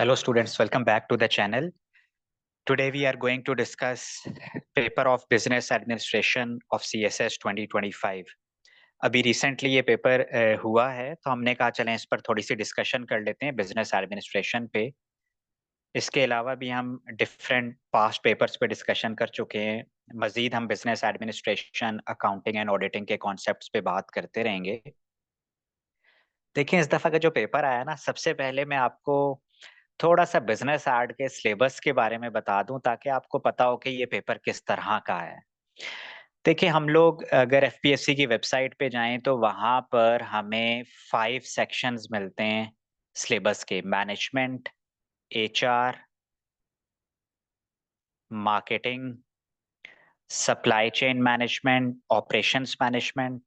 Hello students, welcome back to the channel. Today we are going to discuss paper of Business Administration of CSS 2025. अभी recently ये paper हुआ है तो हमने कहा चलें इस पर थोड़ी सी डिस्कशन कर लेते हैं बिजनेस एडमिनिस्ट्रेशन पे। इसके अलावा भी हम डिफरेंट पास्ट पेपर्स पे डिस्कशन कर चुके हैं। मजीद हम business administration, accounting and auditing के कॉन्सेप्ट्स पे बात करते रहेंगे। देखिए, इस दफा का जो पेपर आया ना, सबसे पहले मैं आपको थोड़ा सा बिजनेस एड के सिलेबस के बारे में बता दूं ताकि आपको पता हो कि ये पेपर किस तरह का है। देखिए, हम लोग अगर एफपीएससी की वेबसाइट पे जाएं तो वहां पर हमें 5 सेक्शंस मिलते हैं सिलेबस के। Management, HR, marketing, supply chain management, operations management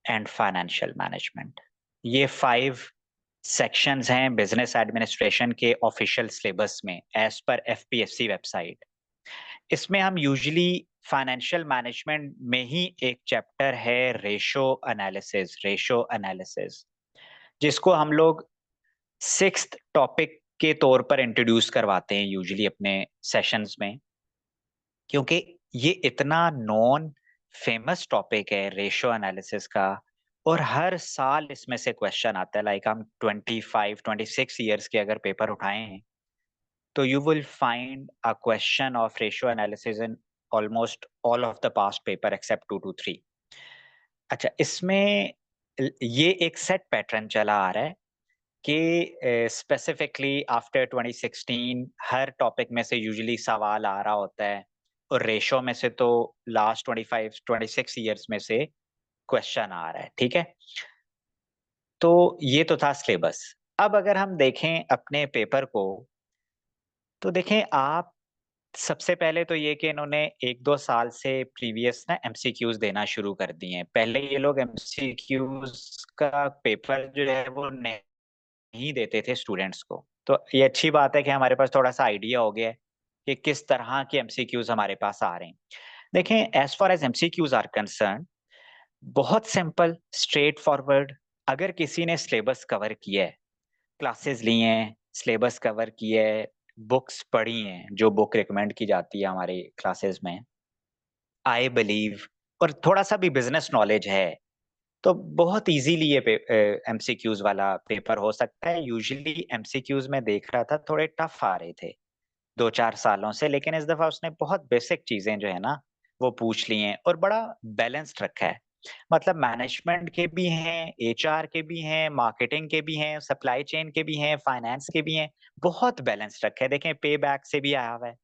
and financial management. ये 5 सेक्शंस हैं बिजनेस एडमिनिस्ट्रेशन के ऑफिशियल सिलेबस में एज पर एफपीएससी वेबसाइट। इसमें हम यूजुअली फाइनेंशियल मैनेजमेंट में ही एक चैप्टर है रेशो एनालिसिस, जिसको हम लोग 6th टॉपिक के तौर पर इंट्रोड्यूस करवाते हैं यूजुअली अपने सेशंस में, क्योंकि ये इतना नॉन फेमस टॉपिक है रेशो एनालिसिस का। और हर साल इसमें से क्वेश्चन आता है। लाइक हम 25-26 ईयर्स के अगर पेपर उठाए हैं तो you will find a question of ratio analysis in almost all of the past paper except 2 to 3। अच्छा, इसमें ये एक सेट पैटर्न चला आ रहा है कि स्पेसिफिकली आफ्टर 2016 हर टॉपिक में से यूजुअली सवाल आ रहा होता है, और रेशो में से तो लास्ट 25-26 ईयर्स में से क्वेश्चन आ रहा है। ठीक है, तो ये तो था सिलेबस। अब अगर हम देखें अपने पेपर को, तो देखें आप, सबसे पहले तो ये कि इन्होंने 1-2 साल से प्रीवियस ना एमसीक्यूज देना शुरू कर दिए हैं। पहले ये लोग एमसीक्यूज का पेपर जो है वो नहीं देते थे स्टूडेंट्स को। तो ये अच्छी बात है कि हमारे पास थोड़ा सा आइडिया हो गया है कि किस तरह के एमसीक्यूज हमारे पास आ रहे हैं। देखें, as far as MCQs are concerned, बहुत सिंपल, स्ट्रेट फॉरवर्ड। अगर किसी ने सिलेबस कवर किया है, क्लासेस ली हैं, सिलेबस कवर किया है, बुक्स पढ़ी हैं जो बुक रिकमेंड की जाती है हमारे क्लासेस में, आई बिलीव, और थोड़ा सा भी बिजनेस नॉलेज है, तो बहुत इजीली ये एमसीक्यूज वाला पेपर हो सकता है। यूजुअली एमसीक्यूज में देख रहा था थोड़े टफ आ रहे थे 2-4 सालों से, लेकिन इस दफा उसने बहुत बेसिक चीजें जो है ना वो पूछ ली हैं और बड़ा बैलेंस्ड रखा है। मतलब मैनेजमेंट के भी हैं, एचआर के भी हैं, मार्केटिंग के भी हैं, सप्लाई चेन के भी हैं, फाइनेंस के भी हैं। बहुत बैलेंस्ड रखा है। देखें, पे बैक से भी आया हुआ है,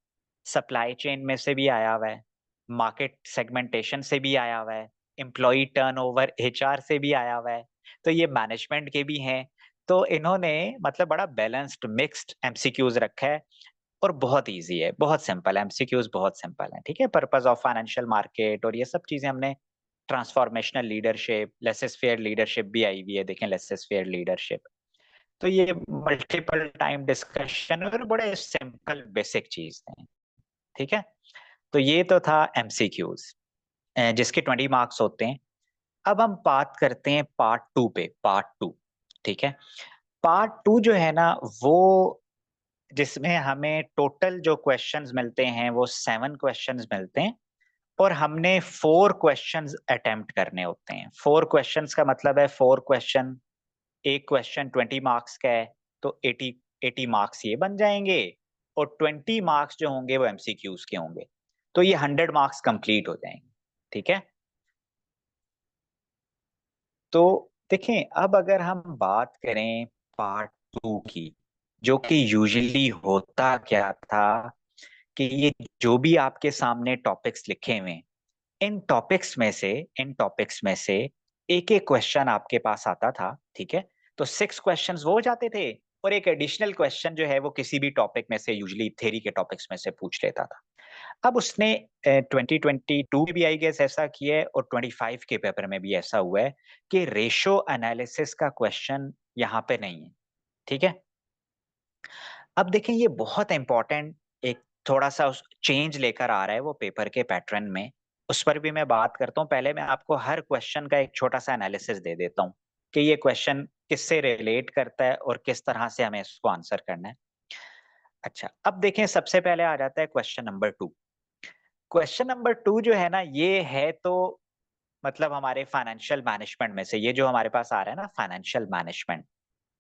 सप्लाई चेन में से भी आया हुआ है, मार्केट सेगमेंटेशन से भी आया हुआ है, एम्प्लॉय टर्नओवर एचआर से भी आया हुआ है, तो ये मैनेजमेंट के भी हैं। तो इन्होंने मतलब बड़ा बैलेंस्ड मिक्स्ड एमसीक्यूज रखा है, और बहुत इजी है, बहुत सिंपल है, एमसीक्यूज बहुत सिंपल है। ठीक है, पर्पस ऑफ फाइनेंशियल मार्केट और ये सब चीजें हमने, transformational leadership, laces fair leadership भी आई हुई है। देखें, लेसेस फेयर लीडरशिप, तो ये मल्टीपल टाइम डिस्कशन और बड़े सिंपल बेसिक चीज हैं। ठीक है, तो ये तो था एमसीक्यूज जिसके 20 मार्क्स होते हैं। अब हम बात करते हैं पार्ट 2 पे, पार्ट 2। ठीक है, पार्ट 2 जो है ना वो, जिसमें हमें टोटल जो क्वेश्चंस मिलते हैं वो 7 क्वेश्चंस मिलते हैं, और हमने 4 क्वेश्चंस अटेम्प्ट करने होते हैं। 4 क्वेश्चंस का मतलब है 4 क्वेश्चन, एक क्वेश्चन 20 मार्क्स का है तो 80 मार्क्स ये बन जाएंगे, और 20 मार्क्स जो होंगे वो एमसीक्यूज के होंगे, तो ये 100 मार्क्स कंप्लीट हो जाएंगे। ठीक है, तो देखें, अब अगर हम बात करें पार्ट 2 की, जो कि यूजुअली होता क्या था कि ये जो भी आपके सामने टॉपिक्स लिखे हुए हैं, इन टॉपिक्स में से इन टॉपिक्स में से एक एक क्वेश्चन आपके पास आता था। ठीक है, तो 6 क्वेश्चंस वो हो जाते थे, और एक एडिशनल क्वेश्चन जो है वो किसी भी टॉपिक में से, यूजुअली थ्योरी के टॉपिक्स में से पूछ लेता था। अब उसने 2022 में भी आई गेस ऐसा किया है, और 25 के पेपर में भी ऐसा हुआ है कि रेशो एनालिसिस का क्वेश्चन यहाँ पे नहीं है। ठीक है, अब देखें, ये बहुत इंपॉर्टेंट एक थोड़ा सा चेंज लेकर आ रहा है वो पेपर के पैटर्न में। उस पर भी मैं बात करता हूँ। पहले मैं आपको हर क्वेश्चन का एक छोटा सा एनालिसिस दे देता हूँ कि ये क्वेश्चन किससे रिलेट करता है और किस तरह से हमें इसको आंसर करना है। अच्छा, अब देखें, सबसे पहले आ जाता है क्वेश्चन नंबर 2। क्वेश्चन नंबर 2 जो है ना, ये है तो मतलब हमारे फाइनेंशियल मैनेजमेंट में से, ये जो हमारे पास आ रहा है ना फाइनेंशियल मैनेजमेंट,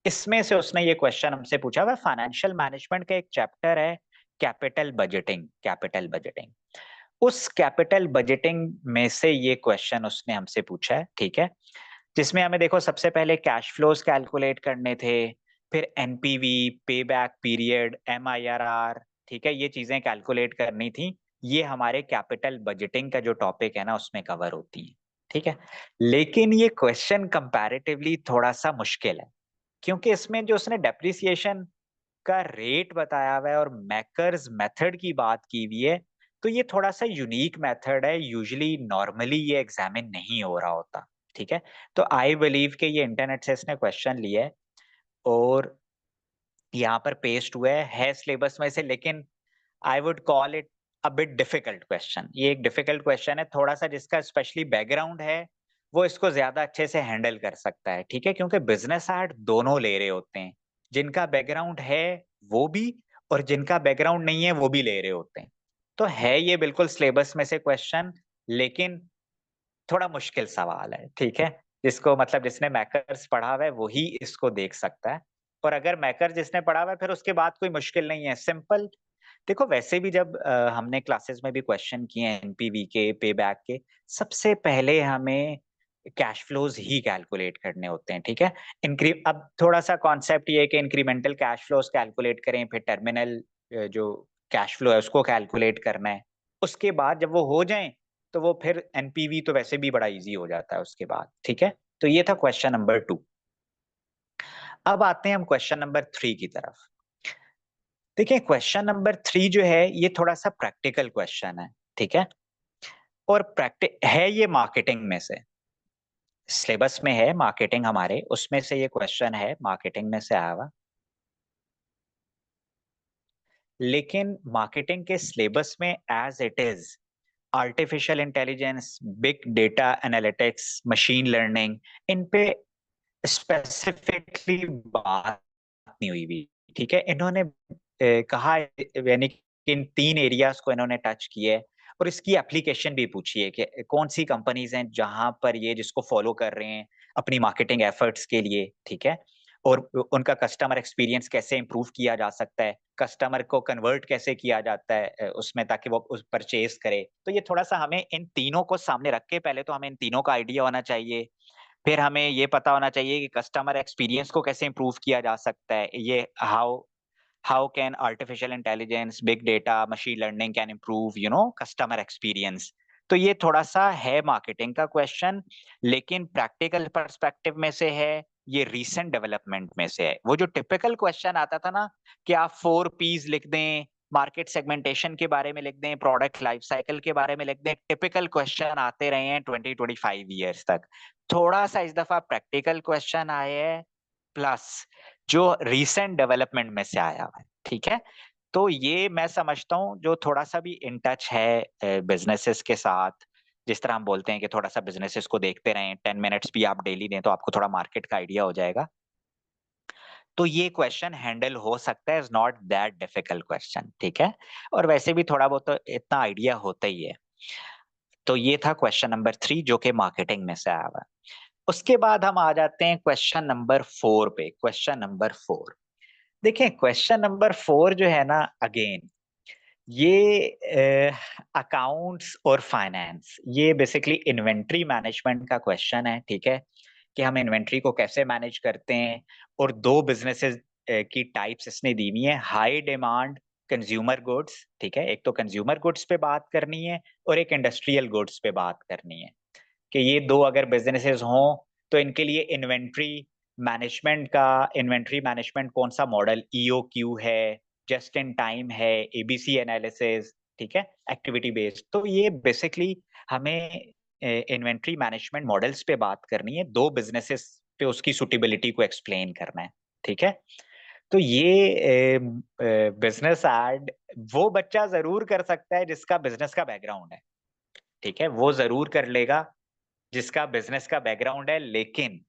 इसमें से उसने ये क्वेश्चन हमसे पूछा हुआ। फाइनेंशियल मैनेजमेंट का एक चैप्टर है कैपिटल बजटिंग। कैपिटल बजटिंग, उस कैपिटल बजटिंग में से ये क्वेश्चन उसने हमसे पूछा है, ठीक है। जिसमें हमें देखो सबसे पहले कैश फ्लोज कैलकुलेट करने थे, फिर एनपीवी, पे बैक पीरियड, एमआईआरआर, ठीक है, ये चीजें कैलकुलेट करनी थी। ये हमारे कैपिटल बजटिंग का जो टॉपिक है ना उसमें कवर होती है, ठीक है। लेकिन ये क्वेश्चन कंपैरेटिवली थोड़ा सा मुश्किल है, क्योंकि इसमें जो उसने डेप्रिसिएशन का रेट बताया हुआ है और मैकर्स मेथड की बात की हुई है, तो ये थोड़ा सा यूनिक मेथड है। यूजुअली नॉर्मली ये एग्जामिन नहीं हो रहा होता, ठीक है। तो आई बिलीव कि ये इंटरनेट से इसने क्वेश्चन लिया है और यहाँ पर पेस्ट हुआ है सिलेबस में से, लेकिन I would call it a bit difficult question. ये एक डिफिकल्ट क्वेश्चन है थोड़ा सा, जिसका स्पेशली बैकग्राउंड है वो इसको ज्यादा अच्छे से हैंडल कर सकता है, ठीक है। क्योंकि बिजनेस आर्ट दोनों ले रहे होते हैं, जिनका बैकग्राउंड है वो भी, और जिनका बैकग्राउंड नहीं है वो भी ले रहे होते हैं। तो है ये बिल्कुल सिलेबस में से क्वेश्चन, लेकिन थोड़ा मुश्किल सवाल है, ठीक है। जिसको मतलब जिसने मैकर्स पढ़ा हुआ है वही इसको देख सकता है। और अगर मैकर जिसने पढ़ा हुआ है फिर उसके बाद कोई मुश्किल नहीं है, सिंपल। देखो वैसे भी जब हमने क्लासेस में भी क्वेश्चन किए हैं एनपीवी के, पे बैक के, सबसे पहले हमें कैश फ्लोज ही कैलकुलेट करने होते हैं, ठीक है। अब थोड़ा सा कॉन्सेप्ट ये है कि इंक्रीमेंटल कैश फ्लोज कैलकुलेट करें, फिर टर्मिनल जो कैश फ्लो है उसको कैलकुलेट करना है। उसके बाद जब वो हो जाए तो वो फिर एनपीवी तो वैसे भी बड़ा इजी हो जाता है उसके बाद, ठीक है। तो ये था क्वेश्चन नंबर 2। अब आते हैं हम क्वेश्चन नंबर 3 की तरफ। देखिए क्वेश्चन नंबर 3 जो है ये थोड़ा सा प्रैक्टिकल क्वेश्चन है, ठीक है। और प्रैक्टिक है ये मार्केटिंग में से, सिलेबस में है मार्केटिंग हमारे, उसमें से ये क्वेश्चन है, मार्केटिंग में से आया हुआ। लेकिन मार्केटिंग के सिलेबस में as it is artificial intelligence, big data analytics, machine learning, इन पे स्पेसिफिकली बात नहीं हुई भी, ठीक है। इन्होंने कहा, यानी कि इन 3 एरियाज को इन्होंने टच किया है और इसकी एप्लीकेशन भी पूछी है कि कौन सी कंपनीज हैं जहां पर ये जिसको फॉलो कर रहे हैं अपनी मार्केटिंग एफर्ट्स के लिए, ठीक है। और उनका कस्टमर एक्सपीरियंस कैसे इंप्रूव किया जा सकता है, कस्टमर को कन्वर्ट कैसे किया जाता है उसमें, ताकि वो उस परचेज करे। तो ये थोड़ा सा हमें इन तीनों को सामने रख के, पहले तो हमें इन तीनों का आइडिया होना चाहिए, फिर हमें ये पता होना चाहिए कि कस्टमर एक्सपीरियंस को कैसे इंप्रूव किया जा सकता है। ये how can artificial intelligence, big data, machine learning can improve customer experience. तो ये थोड़ा सा है मार्केटिंग का क्वेश्चन, लेकिन प्रैक्टिकल पर्सपेक्टिव में से है, ये रीसेंट डेवलपमेंट में से है। वो जो टिपिकल क्वेश्चन आता था ना कि आप 4 पीज लिख दें, मार्केट सेगमेंटेशन के बारे में लिख दें, प्रोडक्ट लाइफ साइकिल के बारे में लिख दें, टिपिकल क्वेश्चन आते रहे हैं 20-25 ईयर्स तक। थोड़ा सा इस दफा प्रैक्टिकल क्वेश्चन आए हैं, प्लस जो रीसेंट डेवलपमेंट में से आया है, ठीक है। तो ये मैं समझता हूँ जो थोड़ा सा भी इन टच है बिजनेसेस के साथ, जिस तरह हम बोलते हैं कि थोड़ा सा बिजनेसेस को देखते रहें, 10 मिनट्स भी आप डेली दें तो आपको थोड़ा मार्केट का आइडिया हो जाएगा। तो ये क्वेश्चन हैंडल हो सकता है, is not that difficult question, ठीक है। और वैसे भी थोड़ा बहुत तो इतना आइडिया होता ही है। तो ये था क्वेश्चन नंबर 3 जो कि मार्केटिंग में से आया हुआ है। उसके बाद हम आ जाते हैं क्वेश्चन नंबर 4 पे। क्वेश्चन नंबर 4, देखिए क्वेश्चन नंबर 4 जो है ना, अगेन ये अकाउंट्स और फाइनेंस, ये बेसिकली इन्वेंट्री मैनेजमेंट का क्वेश्चन है, ठीक है। कि हम इन्वेंट्री को कैसे मैनेज करते हैं। और 2 बिजनेसेस की टाइप्स इसने दी हुई है, हाई डिमांड कंज्यूमर गुड्स, ठीक है। एक तो कंज्यूमर गुड्स पे बात करनी है और एक इंडस्ट्रियल गुड्स पे बात करनी है, कि ये 2 अगर बिजनेसेस हों तो इनके लिए इन्वेंट्री मैनेजमेंट कौन सा मॉडल, ईओक्यू है, जस्ट इन टाइम है, एबीसी एनालिसिस, ठीक है, एक्टिविटी बेस्ड। तो ये बेसिकली हमें इन्वेंट्री मैनेजमेंट मॉडल्स पे बात करनी है, 2 बिजनेसेस पे उसकी सुटेबिलिटी को एक्सप्लेन करना है, ठीक है। तो ये बिजनेस एड वो बच्चा जरूर कर सकता है जिसका बिजनेस का बैकग्राउंड है, ठीक है, वो जरूर कर लेगा जिसका बिजनेस का बैकग्राउंड है। लेकिन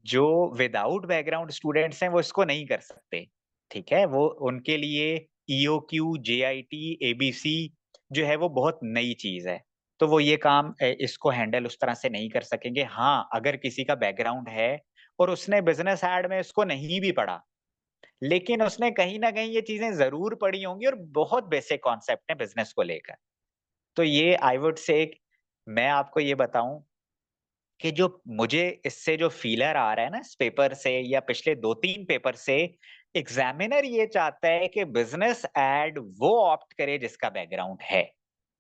जो विदाउट बैकग्राउंड स्टूडेंट्स हैं वो इसको नहीं कर सकते, ठीक है। वो उनके लिए EOQ, JIT, ABC जो है वो बहुत नई चीज है, तो वो ये काम इसको हैंडल उस तरह से नहीं कर सकेंगे। हाँ, अगर किसी का बैकग्राउंड है और उसने बिजनेस एड में इसको नहीं भी पढ़ा, लेकिन उसने कहीं ना कहीं ये चीजें जरूर पढ़ी होंगी और बहुत बेसिक कॉन्सेप्ट है बिजनेस को लेकर, तो ये आई वुड से, मैं आपको ये बताऊं कि जो मुझे इससे जो फीलर आ रहा है ना इस पेपर से या पिछले 2-3 पेपर से, एग्जामिनर ये चाहता है कि बिजनेस एड वो ऑप्ट करे जिसका बैकग्राउंड है।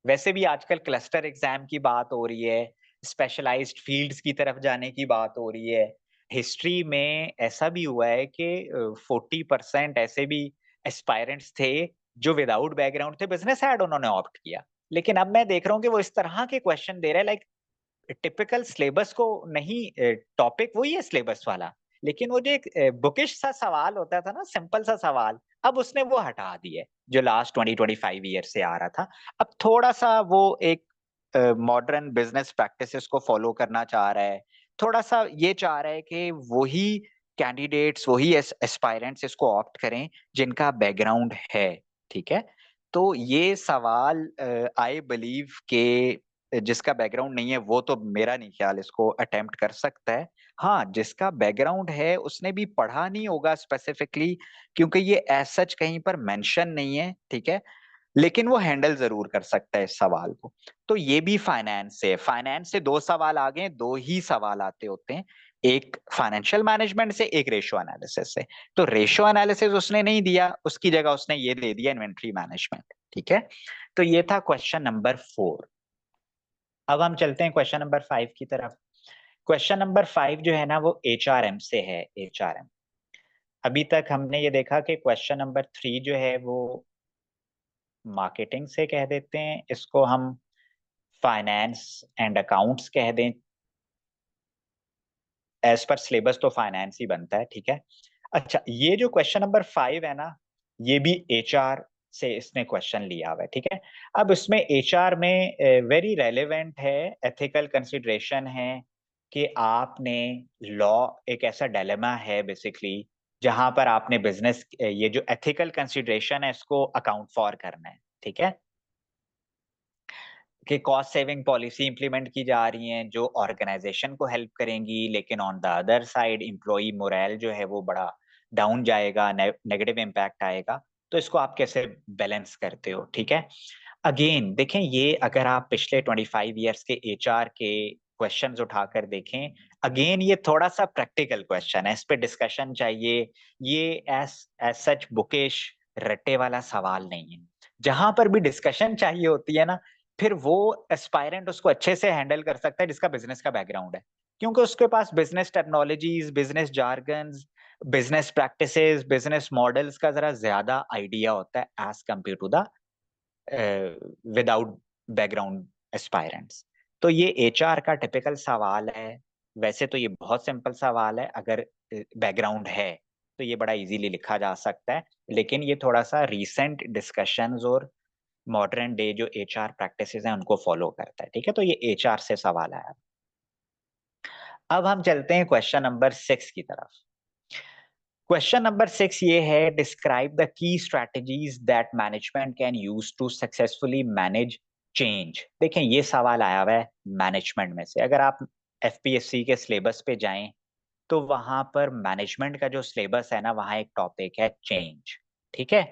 वैसे भी आजकल क्लस्टर एग्जाम की बात हो रही है, स्पेशलाइज्ड फील्ड्स की तरफ जाने की बात हो रही है। हिस्ट्री में ऐसा भी हुआ है कि 40% ऐसे भी एस्पायरेंट्स थे जो विदाउट बैकग्राउंड थे, बिजनेस एड उन्होंने ऑप्ट किया। लेकिन अब मैं देख रहा हूँ कि वो इस तरह के क्वेश्चन दे रहे हैं, लाइक टिपिकल सिलेबस को नहीं, टॉपिक वही है सिलेबस वाला, लेकिन वो जो एक बुकिश सा सवाल होता था ना, सिंपल सा सवाल, अब उसने वो हटा दिया है जो लास्ट 20-25 ईयर से आ रहा था। अब थोड़ा सा वो एक मॉडर्न बिजनेस प्रैक्टिसेस को फॉलो करना चाह रहा है, थोड़ा सा ये चाह रहा है कि वही कैंडिडेट्स, वही एस्पायरेंट्स इसको ऑप्ट करें जिनका बैकग्राउंड है। ठीक है, तो ये सवाल आई बिलीव के जिसका बैकग्राउंड नहीं है वो तो मेरा नहीं ख्याल इसको अटेम्प्ट कर सकता है। हाँ, जिसका बैकग्राउंड है उसने भी पढ़ा नहीं होगा स्पेसिफिकली, क्योंकि ये एज सच कहीं पर मेंशन नहीं है। ठीक है, लेकिन वो हैंडल जरूर कर सकता है इस सवाल को। तो ये भी फाइनेंस से, फाइनेंस से 2 सवाल आ गए, 2 ही सवाल आते होते हैं, एक फाइनेंशियल मैनेजमेंट से, एक रेशियो एनालिसिस से। तो रेशियो एनालिसिस उसने नहीं दिया, उसकी जगह उसने ये दे दिया इन्वेंट्री मैनेजमेंट। ठीक है, तो ये था क्वेश्चन नंबर 4। अब हम चलते हैं क्वेश्चन नंबर 5 की तरफ। क्वेश्चन नंबर 5 जो है ना वो HRM से है, HRM। अभी तक हमने ये देखा कि क्वेश्चन नंबर 3 जो है वो मार्केटिंग से कह देते हैं, इसको हम फाइनेंस एंड अकाउंट्स कह दें, एज पर सिलेबस तो फाइनेंस ही बनता है। ठीक है, अच्छा, ये जो क्वेश्चन नंबर 5 है ना, ये भी HR से इसने क्वेश्चन लिया हुआ है। ठीक है, अब इसमें HR में वेरी रेलेवेंट है, एथिकल कंसिडरेशन है कि आपने लॉ, एक ऐसा डायलेमा है बेसिकली जहां पर आपने बिजनेस, ये जो एथिकल कंसिडरेशन है इसको अकाउंट फॉर करना है। ठीक है, कि कॉस्ट सेविंग पॉलिसी इंप्लीमेंट की जा रही हैं जो ऑर्गेनाइजेशन को हेल्प करेंगी, लेकिन on the other side employee moral जो है वो बड़ा डाउन जाएगा, नेगेटिव इम्पैक्ट आएगा। तो इसको आप कैसे बैलेंस करते हो? ठीक है, अगेन देखें, ये अगर आप पिछले 25 ईयर्स के HR के क्वेश्चंस उठाकर देखें, अगेन ये थोड़ा सा प्रैक्टिकल क्वेश्चन है, इस पे डिस्कशन चाहिए। ये एज एज सच बुकिश रट्टे वाला सवाल नहीं है। जहां पर भी डिस्कशन चाहिए होती है ना, फिर वो एस्पायरेंट उसको अच्छे से हैंडल कर सकता है जिसका बिजनेस का बैकग्राउंड है, क्योंकि उसके पास business technologies, business jargons, business practices, business models का जरा ज्यादा आइडिया होता है as compare to the without background aspirants. तो ये HR का टिपिकल सवाल है। वैसे तो ये बहुत सिंपल सवाल है, अगर बैकग्राउंड है तो ये बड़ा इजीली लिखा जा सकता है, लेकिन ये थोड़ा सा रीसेंट डिस्कशंस और मॉडर्न डे जो HR प्रैक्टिसेस हैं उनको फॉलो करता है। ठीक है, तो ये HR से सवाल आया। अब हम चलते हैं क्वेश्चन नंबर 6 की तरफ। क्वेश्चन नंबर 6 ये है, describe the key strategies that management can use to successfully manage change. देखें, ये सवाल आया हुआ है मैनेजमेंट में से। अगर आप FPSC के सिलेबस पे जाएं तो वहां पर मैनेजमेंट का जो सिलेबस है ना, वहां एक टॉपिक है चेंज। ठीक है,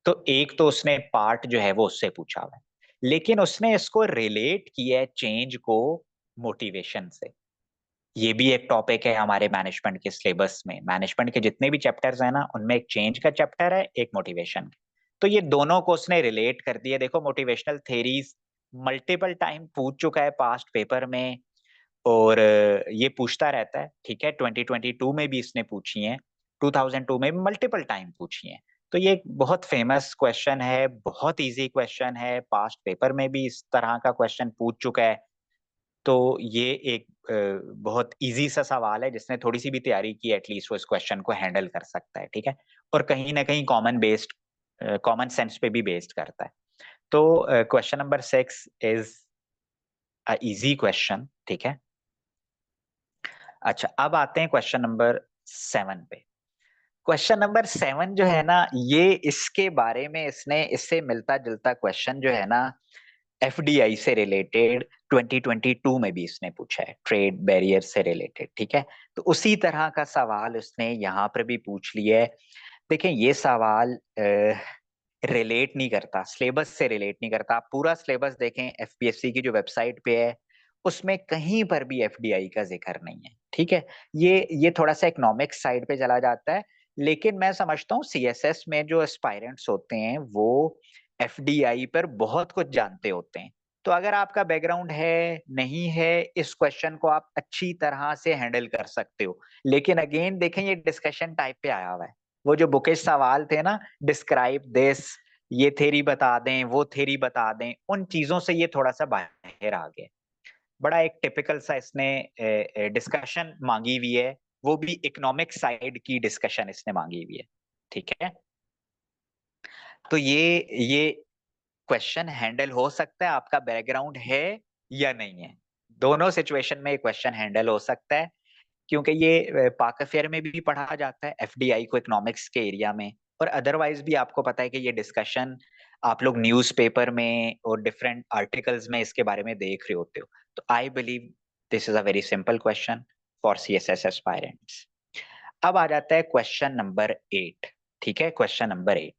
तो एक तो उसने पार्ट जो है वो उससे पूछा हुआ है, लेकिन उसने इसको रिलेट किया है चेंज को मोटिवेशन से। ये भी एक टॉपिक है हमारे मैनेजमेंट के सिलेबस में। मैनेजमेंट के जितने भी चैप्टर्स हैं ना, उनमें एक चेंज का चैप्टर है, एक मोटिवेशन। तो ये दोनों को उसने रिलेट कर दिया। देखो, मोटिवेशनल थेरीज मल्टीपल टाइम पूछ चुका है पास्ट पेपर में, और ये पूछता रहता है। ठीक है, 2022 में भी इसने पूछी है, 2002 में भी मल्टीपल टाइम पूछी है। तो ये एक बहुत फेमस क्वेश्चन है, बहुत इजी क्वेश्चन है, पास्ट पेपर में भी इस तरह का क्वेश्चन पूछ चुका है। तो ये एक बहुत इजी सा सवाल है, जिसने थोड़ी सी भी तैयारी की एटलीस्ट वो इस क्वेश्चन को हैंडल कर सकता है। ठीक है, और कहीं ना कहीं कॉमन सेंस पे भी बेस्ड करता है। तो question number 6 is a easy question. ठीक है, अच्छा, अब आते हैं क्वेश्चन नंबर 7 पे। क्वेश्चन नंबर 7 जो है ना, ये इसके बारे में इसने इससे मिलता जुलता क्वेश्चन जो है ना, एफडीआई से रिलेटेड 2022 में भी इसने पूछा है, ट्रेड बैरियर से रिलेटेड। ठीक है, तो उसी तरह का सवाल उसने यहाँ पर भी पूछ लिया है। देखें, ये सवाल रिलेट नहीं करता, सिलेबस से रिलेट नहीं करता। आप पूरा सिलेबस देखें एफपीएससी की जो वेबसाइट पे है, उसमें कहीं पर भी एफडीआई का जिक्र नहीं है। ठीक है, ये थोड़ा सा इकोनॉमिक्स साइड पे चला जाता है। लेकिन मैं समझता हूँ सीएसएस में जो एस्पायरेंट्स होते हैं वो एफडीआई पर बहुत कुछ जानते होते हैं। तो अगर आपका बैकग्राउंड है नहीं है, इस क्वेश्चन को आप अच्छी तरह से हैंडल कर सकते हो। लेकिन अगेन देखें, ये डिस्कशन टाइप पे आया हुआ है। वो जो बुकिश सवाल थे ना, डिस्क्राइब दिस, ये थ्योरी बता दें, वो थ्योरी बता दें, उन चीजों से ये थोड़ा सा बाहर आ गया। बड़ा एक टिपिकल सा इसने डिस्कशन मांगी हुई है, वो भी इकोनॉमिक साइड की डिस्कशन इसने मांगी हुई है। ठीक है, तो ये क्वेश्चन हैंडल हो सकता है, आपका बैकग्राउंड है या नहीं है, दोनों सिचुएशन में क्वेश्चन हैंडल हो सकता है। क्योंकि ये पाक अफेयर में भी पढ़ा जाता है एफडीआई को इकोनॉमिक्स के एरिया में, और अदरवाइज भी आपको पता है कि ये डिस्कशन आप लोग न्यूज़पेपर में और डिफरेंट आर्टिकल्स में इसके बारे में देख रहे होते हो। तो I believe this is a very simple question for CSS aspirants. अब आ जाता है क्वेश्चन नंबर 8। ठीक है, क्वेश्चन नंबर 8।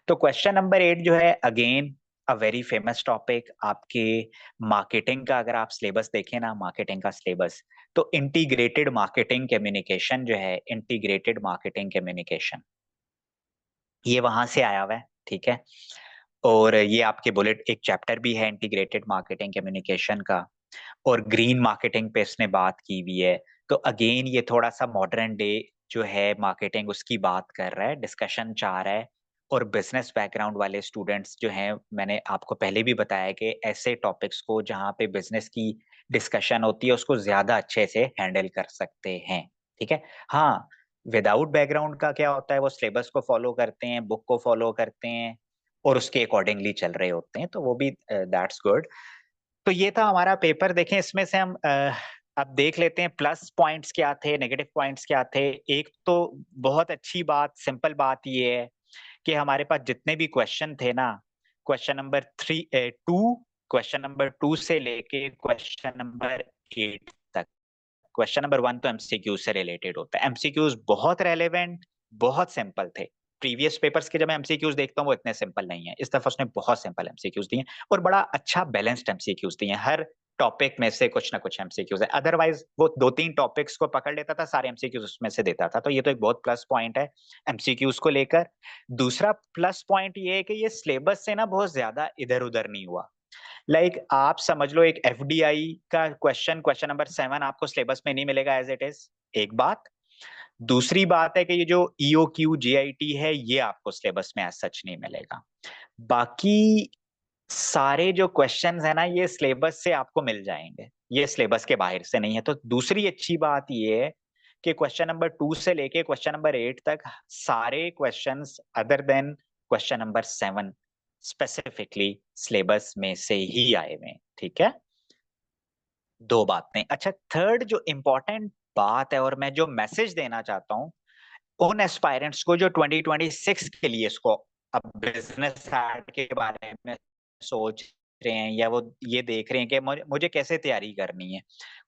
तो क्वेश्चन नंबर 8 जो है, again a very famous topic आपके मार्केटिंग का। अगर आप सिलेबस देखें ना, मार्केटिंग का सिलेबस, तो इंटीग्रेटेड मार्केटिंग कम्युनिकेशन जो है, इंटीग्रेटेड मार्केटिंग कम्युनिकेशन, ये वहां से आया हुआ है। ठीक है, और ये आपके बुलेट एक चैप्टर भी है इंटीग्रेटेड मार्केटिंग कम्युनिकेशन का, और ग्रीन मार्केटिंग पे इसने बात की हुई है। तो अगेन ये थोड़ा सा मॉडर्न डे जो है मार्केटिंग, उसकी बात कर रहा है, डिस्कशन चाह रहा है। और बिजनेस बैकग्राउंड वाले स्टूडेंट्स जो हैं, मैंने आपको पहले भी बताया कि ऐसे टॉपिक्स को जहाँ पे बिजनेस की डिस्कशन होती है उसको ज्यादा अच्छे से हैंडल कर सकते हैं। ठीक है, हाँ, विदाउट बैकग्राउंड का क्या होता है, वो सिलेबस को फॉलो करते हैं, बुक को फॉलो करते हैं, और उसके अकॉर्डिंगली चल रहे होते हैं, तो वो भी दैट्स गुड। तो ये था हमारा पेपर। देखें, इसमें से हम अब देख लेते हैं प्लस पॉइंट्स क्या थे, नेगेटिव पॉइंट्स क्या थे। एक तो बहुत अच्छी बात, सिंपल बात ये है कि हमारे पास जितने भी क्वेश्चन थे ना, क्वेश्चन नंबर 2, क्वेश्चन नंबर 2 से लेके क्वेश्चन नंबर 8 तक, क्वेश्चन नंबर 1 तो एमसीक्यू से रिलेटेड होता है। एमसीक्यूज बहुत रेलेवेंट, बहुत सिंपल थे। प्रीवियस पेपर्स के जब मैं एमसीक्यूज देखता हूँ वो इतने सिंपल नहीं है, इस दफा उसने बहुत सिंपल एमसीक्यूज दिए और बड़ा अच्छा बैलेंस्ड एमसीक्यूज दिए। हर टॉपिक में से कुछ ना कुछ एमसीक्यूज है, अदरवाइज वो 2-3 टॉपिक्स को पकड़ लेता था, सारे एमसीक्यूज उसमें से देता था। तो ये तो एक बहुत प्लस पॉइंट है एमसीक्यूज को लेकर। दूसरा प्लस पॉइंट ये है कि ये सिलेबस से ना बहुत ज्यादा इधर उधर नहीं हुआ। आप समझ लो, एक एफडीआई का क्वेश्चन, क्वेश्चन नंबर 7 आपको सिलेबस में नहीं मिलेगा एज इट इज, एक बात। दूसरी बात है कि ये जो ईओ क्यू जेआईटी है, ये आपको सिलेबस में एज सच नहीं मिलेगा। बाकी सारे जो क्वेश्चंस है ना, ये सिलेबस से आपको मिल जाएंगे, ये सिलेबस के बाहर से नहीं है। तो दूसरी अच्छी बात ये है कि क्वेश्चन नंबर 2 से लेके क्वेश्चन नंबर 8 तक सारे questions other than question number 7 specifically syllabus में से ही आए हुए हैं। ठीक है, दो बातें। अच्छा, थर्ड जो इंपॉर्टेंट बात है और मैं जो मैसेज देना चाहता हूं उन एस्पायरेंट्स को जो 2026 के लिए इसको अब बिजनेस एड के बारे में सोच रहे हैं, या वो ये देख रहे हैं कि मुझे कैसे तैयारी करनी है,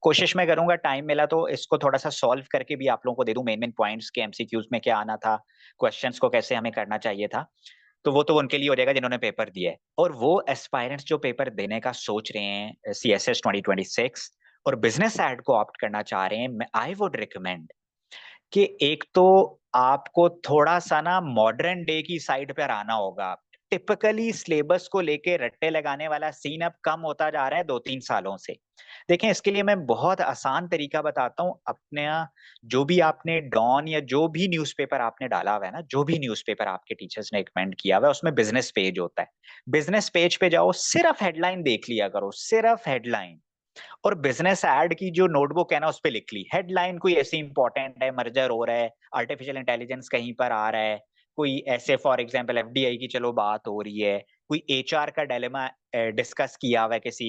कोशिश मैं करूंगा टाइम मिला तो इसको थोड़ा सा सॉल्व करके भी आप लोगों को दे दूं, मेन मेन पॉइंट्स के एमसीक्यूज में क्या आना था, क्वेश्चंस को कैसे हमें करना चाहिए था। तो वो तो उनके लिए हो जाएगा जिन्होंने पेपर दिया है। और वो एस्पायरेंट्स जो पेपर देने का सोच रहे हैं सीएसएस 2026 और बिजनेस एड को ऑप्ट करना चाह रहे हैं, आई वुड रिकमेंड कि एक तो आपको थोड़ा सा ना मॉडर्न डे की साइड पर आना होगा। टिपिकली सिलेबस को लेके रट्टे लगाने वाला सीन अब कम होता जा रहा है 2-3 सालों से। देखें, इसके लिए मैं बहुत आसान तरीका बताता हूँ। अपने जो भी आपने डॉन या जो भी न्यूज़पेपर आपने डाला हुआ है ना, जो भी न्यूज़पेपर आपके टीचर्स ने रिकमेंड किया हुआ है, उसमें बिजनेस पेज होता है। बिजनेस पेज पे जाओ, सिर्फ हेडलाइन देख लिया करो, सिर्फ हेडलाइन। और बिजनेस एड की जो नोटबुक है ना, उस पर लिख ली हेडलाइन, कोई ऐसी इंपॉर्टेंट है, मर्जर हो रहा है, आर्टिफिशियल इंटेलिजेंस कहीं पर आ रहा है, कोई ऐसे फॉर एग्जांपल एफडीआई की चलो बात हो रही है, कोई एचआर का डिलेमा डिस्कस किया हुआ है किसी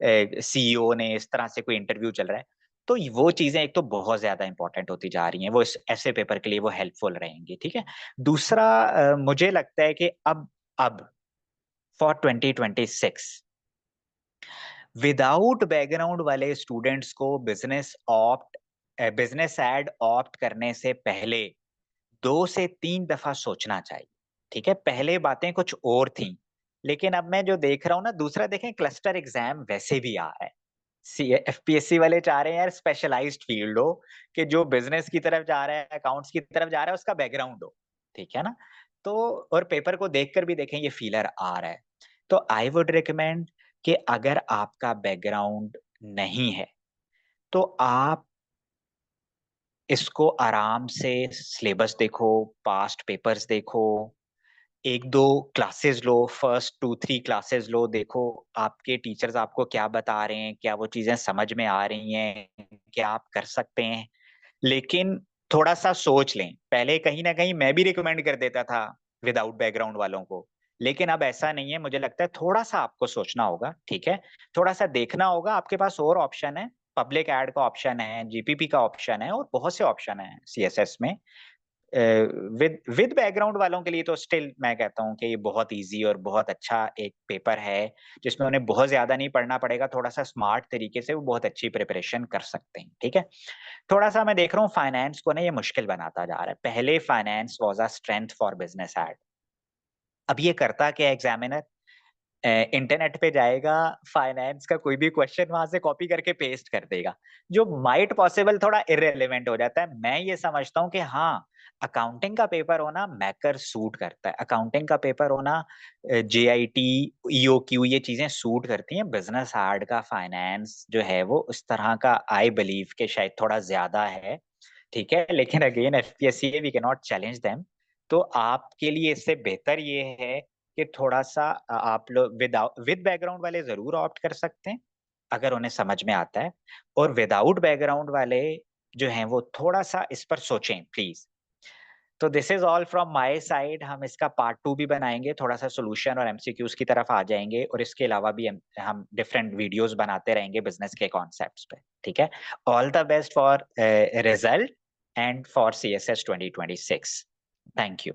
सीईओ ने, इस तरह से कोई इंटरव्यू चल रहा है, तो वो चीजें एक तो बहुत ज्यादा इंपॉर्टेंट होती जा रही हैं, वो इस ऐसे पेपर के लिए वो हेल्पफुल रहेंगी, ठीक है। दूसरा मुझे लगता है कि अब फॉर 2026 विदाउट बैकग्राउंड वाले स्टूडेंट्स को बिजनेस एड ऑप्ट करने से पहले 2 से 3 दफा सोचना चाहिए, ठीक है। पहले बातें कुछ और थी, लेकिन अब मैं जो देख रहा हूँ ना, दूसरा देखें, क्लस्टर एग्जाम वैसे भी आ रहा है। एफपीएससी वाले चाह रहे हैं यार स्पेशलाइज्ड फील्ड हो, कि जो बिजनेस की तरफ जा रहा है, अकाउंट्स की तरफ जा रहा है, उसका बैकग्राउंड हो, ठीक है ना। तो और पेपर को देखकर भी देखें ये फीलर आ रहा है। तो आई वुड रिकमेंड कि अगर आपका बैकग्राउंड नहीं है तो आप इसको आराम से सिलेबस देखो, पास्ट पेपर्स देखो, 1-2 क्लासेस लो, फर्स्ट 2-3 क्लासेस लो, देखो आपके टीचर्स आपको क्या बता रहे हैं, क्या वो चीजें समझ में आ रही हैं, क्या आप कर सकते हैं। लेकिन थोड़ा सा सोच लें पहले, कहीं ना कहीं मैं भी रिकमेंड कर देता था विदाउट बैकग्राउंड वालों को, लेकिन अब ऐसा नहीं है। मुझे लगता है थोड़ा सा आपको सोचना होगा, ठीक है, थोड़ा सा देखना होगा। आपके पास और ऑप्शन है, पब्लिक एड का ऑप्शन है, जीपीपी का ऑप्शन है, और बहुत से ऑप्शन है सीएसएस में। विद बैकग्राउंड वालों के लिए तो स्टिल मैं कहता हूँ कि ये बहुत इजी और बहुत अच्छा एक पेपर है, जिसमें उन्हें बहुत ज्यादा नहीं पढ़ना पड़ेगा, थोड़ा सा स्मार्ट तरीके से वो बहुत अच्छी प्रिपरेशन कर सकते हैं, ठीक है। थोड़ा सा मैं देख रहा हूँ फाइनेंस को ना ये मुश्किल बनाता जा रहा है। पहले finance was a strength for business ad, अब ये करता क्या एग्जामिनर, इंटरनेट पे जाएगा, फाइनेंस का कोई भी क्वेश्चन वहां से कॉपी करके पेस्ट कर देगा, जो माइट पॉसिबल थोड़ा इरेलीवेंट हो जाता है। मैं ये समझता हूँ कि हाँ, अकाउंटिंग का पेपर होना मैकर सूट करता है, अकाउंटिंग का पेपर होना जेआईटी, ईओक्यू, ये चीजें सूट करती हैं। बिजनेस एड का फाइनेंस जो है वो उस तरह का आई बिलीव के शायद थोड़ा ज्यादा है, ठीक है। लेकिन again FPSC, we can not challenge them. तो आपके लिए इससे बेहतर ये है कि थोड़ा सा आप लोग विद बैकग्राउंड वाले जरूर ऑप्ट कर सकते हैं अगर उन्हें समझ में आता है, और विदाउट बैकग्राउंड वाले जो हैं वो थोड़ा सा इस पर सोचें प्लीज। तो this is all from my side. हम इसका पार्ट 2 भी बनाएंगे, थोड़ा सा सोल्यूशन और एमसीक्यूज की तरफ आ जाएंगे, और इसके अलावा भी हम डिफरेंट वीडियोस बनाते रहेंगे बिजनेस के कॉन्सेप्ट्स पे, ठीक है। All the best for result and for CSS 2026। Thank you.